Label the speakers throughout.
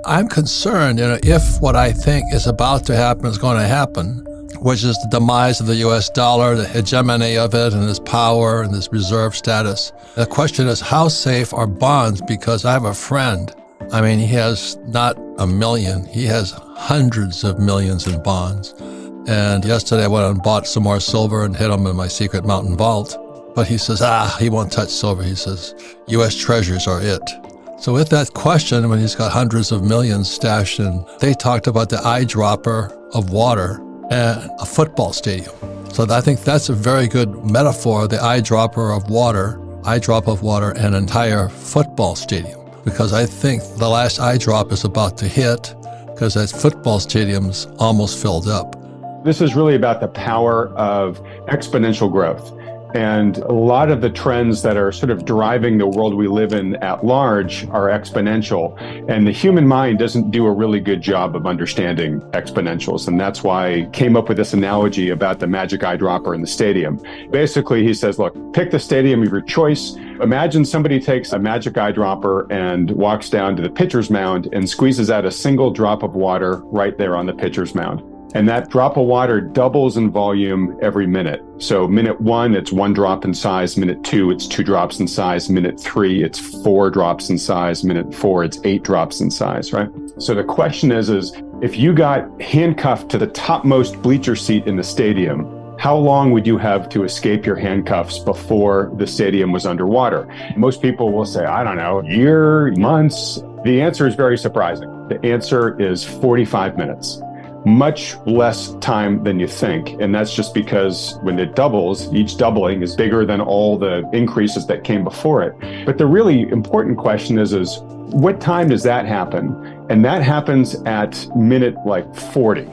Speaker 1: I'm concerned, if what I think is about to happen is going to happen, which is the demise of the U.S. dollar, the hegemony of it, and its power and its reserve status. The question is, how safe are bonds? Because I have a friend. He has not a million. He has hundreds of millions in bonds. And yesterday I went and bought some more silver and hid them in my secret mountain vault. But he says, he won't touch silver. He says, U.S. treasuries are it. So with that question, when he's got hundreds of millions stashed in, they talked about the eyedropper of water and a football stadium. So I think that's a very good metaphor, the eyedropper of water, eyedrop of water, an entire football stadium. Because I think the last eyedrop is about to hit because that football stadium's almost filled up.
Speaker 2: This is really about the power of exponential growth. And a lot of the trends that are sort of driving the world we live in at large are exponential. And the human mind doesn't do a really good job of understanding exponentials. And that's why I came up with this analogy about the magic eyedropper in the stadium. Basically, he says, look, pick the stadium of your choice. Imagine somebody takes a magic eyedropper and walks down to the pitcher's mound and squeezes out a single drop of water right there on the pitcher's mound. And that drop of water doubles in volume every minute. So minute 1, it's 1 drop in size. Minute 2, it's 2 drops in size. Minute 3, it's 4 drops in size. Minute 4, it's 8 drops in size, right? So the question is if you got handcuffed to the topmost bleacher seat in the stadium, how long would you have to escape your handcuffs before the stadium was underwater? Most people will say, I don't know, year, months. The answer is very surprising. The answer is 45 minutes. Much less time than you think. And that's just because when it doubles, each doubling is bigger than all the increases that came before it. But the really important question is what time does that happen? And that happens at minute 40.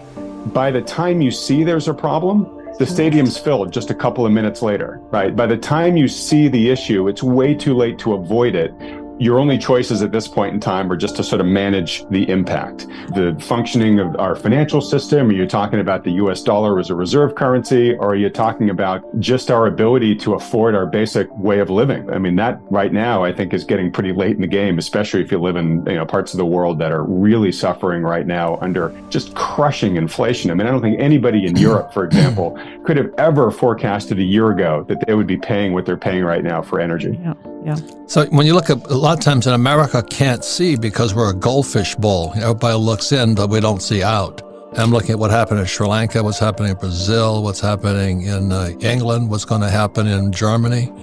Speaker 2: By the time you see there's a problem, the stadium's filled just a couple of minutes later, right? By the time you see the issue, it's way too late to avoid it. Your only choices at this point in time are just to sort of manage the impact. The functioning of our financial system, are you talking about the US dollar as a reserve currency, or are you talking about just our ability to afford our basic way of living? That right now, I think, is getting pretty late in the game, especially if you live in parts of the world that are really suffering right now under just crushing inflation. I don't think anybody in Europe, for example, could have ever forecasted a year ago that they would be paying what they're paying right now for energy.
Speaker 3: Yeah.
Speaker 1: So when you look at, a lot of times in America can't see because we're a goldfish bowl. Everybody looks in, but we don't see out. And I'm looking at what happened in Sri Lanka, what's happening in Brazil, what's happening in England, what's going to happen in Germany.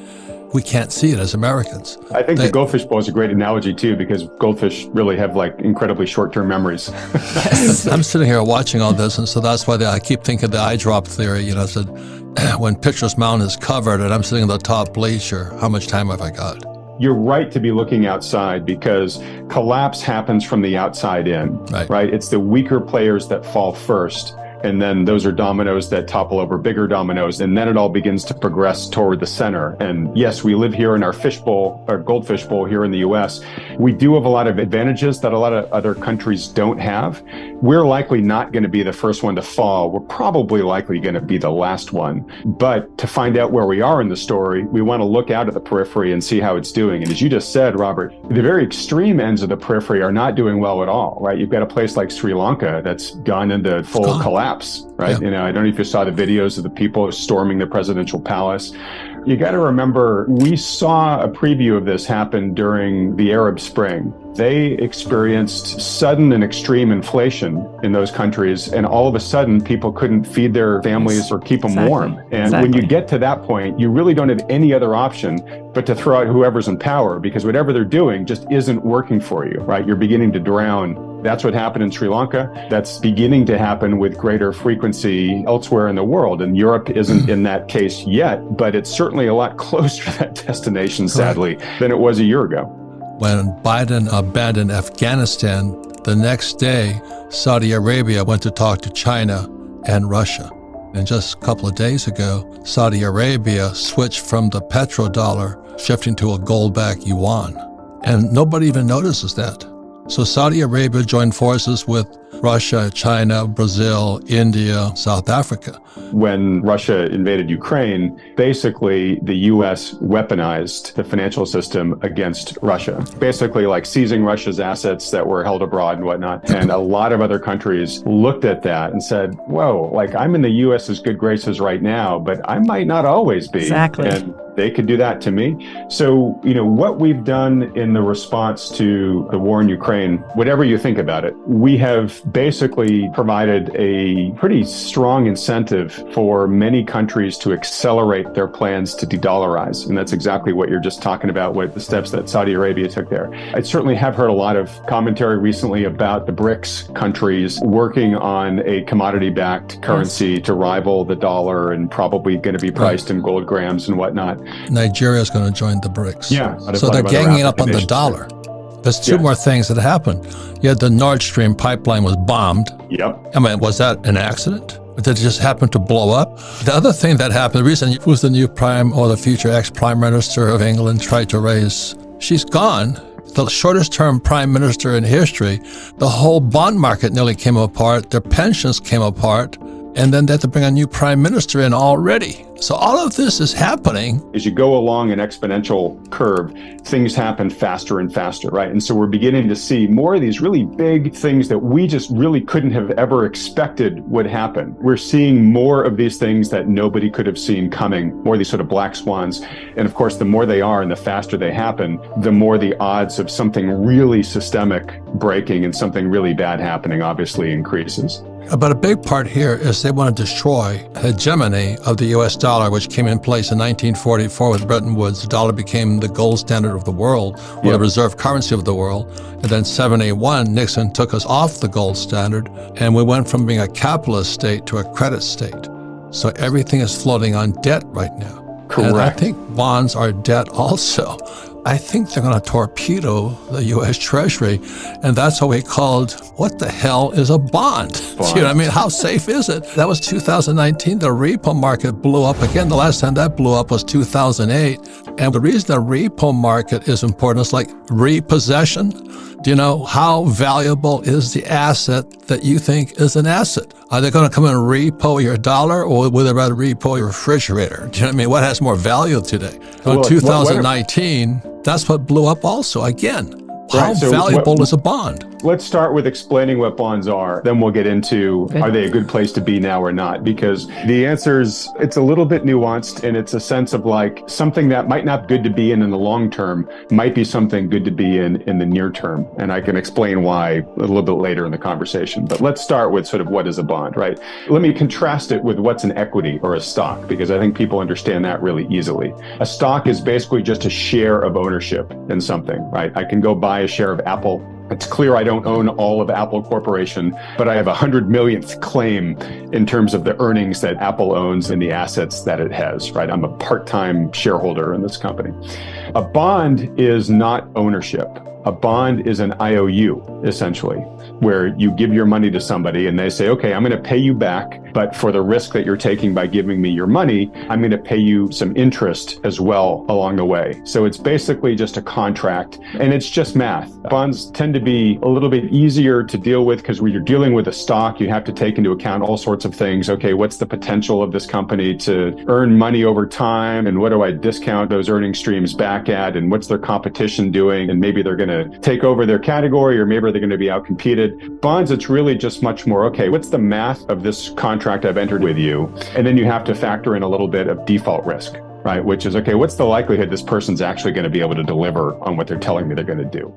Speaker 1: We can't see it as Americans.
Speaker 2: I think the goldfish bowl is a great analogy too, because goldfish really have incredibly short-term memories.
Speaker 1: I'm sitting here watching all this, and so that's why I keep thinking the eyedrop theory. Said when pitcher's mound is covered and I'm sitting in the top bleacher, how much time have I got?
Speaker 2: You're right to be looking outside because collapse happens from the outside in, right? It's the weaker players that fall first. And then those are dominoes that topple over bigger dominoes. And then it all begins to progress toward the center. And yes, we live here in our fishbowl, our goldfish bowl here in the US. We do have a lot of advantages that a lot of other countries don't have. We're likely not going to be the first one to fall. We're probably likely going to be the last one. But to find out where we are in the story, we want to look out at the periphery and see how it's doing. And as you just said, Robert, the very extreme ends of the periphery are not doing well at all, right? You've got a place like Sri Lanka that's gone into full collapse. Right?
Speaker 1: Yeah.
Speaker 2: I don't know if you saw the videos of the people storming the presidential palace. You got to remember, we saw a preview of this happen during the Arab Spring. They experienced sudden and extreme inflation in those countries, and all of a sudden, people couldn't feed their families or keep them warm. And when you get to that point, you really don't have any other option but to throw out whoever's in power, because whatever they're doing just isn't working for you, right? You're beginning to drown. That's what happened in Sri Lanka. That's beginning to happen with greater frequency elsewhere in the world. And Europe isn't in that case yet, but it's certainly a lot closer to that destination, sadly, than it was a year ago.
Speaker 1: When Biden abandoned Afghanistan, the next day, Saudi Arabia went to talk to China and Russia. And just a couple of days ago, Saudi Arabia switched from the petrodollar, shifting to a gold-backed yuan. And nobody even notices that. So Saudi Arabia joined forces with Russia, China, Brazil, India, South Africa.
Speaker 2: When Russia invaded Ukraine, basically the U.S. weaponized the financial system against Russia, basically like seizing Russia's assets that were held abroad and whatnot. And a lot of other countries looked at that and said, whoa, like I'm in the U.S.'s good graces right now, but I might not always be.
Speaker 3: Exactly.
Speaker 2: And they could do that to me. So, what we've done in the response to the war in Ukraine, whatever you think about it, we have basically provided a pretty strong incentive for many countries to accelerate their plans to de-dollarize. And that's exactly what you're just talking about, what the steps that Saudi Arabia took there. I certainly have heard a lot of commentary recently about the BRICS countries working on a commodity-backed currency to rival the dollar and probably going to be priced in gold grams and whatnot.
Speaker 1: Nigeria is going to join the BRICS.
Speaker 2: Yeah.
Speaker 1: So they're ganging up on the dollar. There's two more things that happened. You had the Nord Stream pipeline was bombed.
Speaker 2: Yep.
Speaker 1: I mean, was that an accident? Did it just happen to blow up? The other thing that happened, the reason who's the new prime or the future ex-prime minister of England tried to raise, she's gone. The shortest term prime minister in history. The whole bond market nearly came apart. Their pensions came apart. And then they had to bring a new prime minister in already. So all of this is happening.
Speaker 2: As you go along an exponential curve, things happen faster and faster, right? And so we're beginning to see more of these really big things that we just really couldn't have ever expected would happen. We're seeing more of these things that nobody could have seen coming, more of these sort of black swans. And of course, the more they are and the faster they happen, the more the odds of something really systemic breaking and something really bad happening obviously increases.
Speaker 1: But a big part here is they want to destroy the hegemony of the U.S. dollar, which came in place in 1944 with Bretton Woods. The dollar became the gold standard of the world, or the reserve currency of the world. And then 1971, Nixon took us off the gold standard, and we went from being a capitalist state to a credit state. So everything is floating on debt right now.
Speaker 2: Correct.
Speaker 1: And I think bonds are debt also. I think they're going to torpedo the U.S. Treasury, and that's what we called, what the hell is a bond? You know what I mean? How safe is it? That was 2019. The repo market blew up again. The last time that blew up was 2008. And the reason the repo market is important is like repossession. Do you know how valuable is the asset that you think is an asset? Are they going to come and repo your dollar, or would they rather repo your refrigerator? Do you know what I mean? What has more value today? In 2019, that's what blew up also. Again, how valuable is a bond?
Speaker 2: Let's start with explaining what bonds are. Then we'll get into, are they a good place to be now or not? Because the answer is, it's a little bit nuanced, and it's a sense of like something that might not be good to be in the long term might be something good to be in the near term. And I can explain why a little bit later in the conversation. But let's start with sort of what is a bond, right? Let me contrast it with what's an equity or a stock, because I think people understand that really easily. A stock is basically just a share of ownership in something, right? I can go buy a share of Apple. It's clear I don't own all of Apple Corporation, but I have 100 millionth claim in terms of the earnings that Apple owns and the assets that it has, right? I'm a part-time shareholder in this company. A bond is not ownership. A bond is an IOU, essentially, where you give your money to somebody and they say, okay, I'm going to pay you back, but for the risk that you're taking by giving me your money, I'm going to pay you some interest as well along the way. So it's basically just a contract, and it's just math. Bonds tend to be a little bit easier to deal with because when you're dealing with a stock, you have to take into account all sorts of things. Okay, what's the potential of this company to earn money over time? And what do I discount those earning streams back at? And what's their competition doing? And maybe they're going to take over their category, or maybe they're going to be outcompeted. Bonds, it's really just much more, okay, what's the math of this contract I've entered with you? And then you have to factor in a little bit of default risk, right? Which is, okay, what's the likelihood this person's actually going to be able to deliver on what they're telling me they're going to do?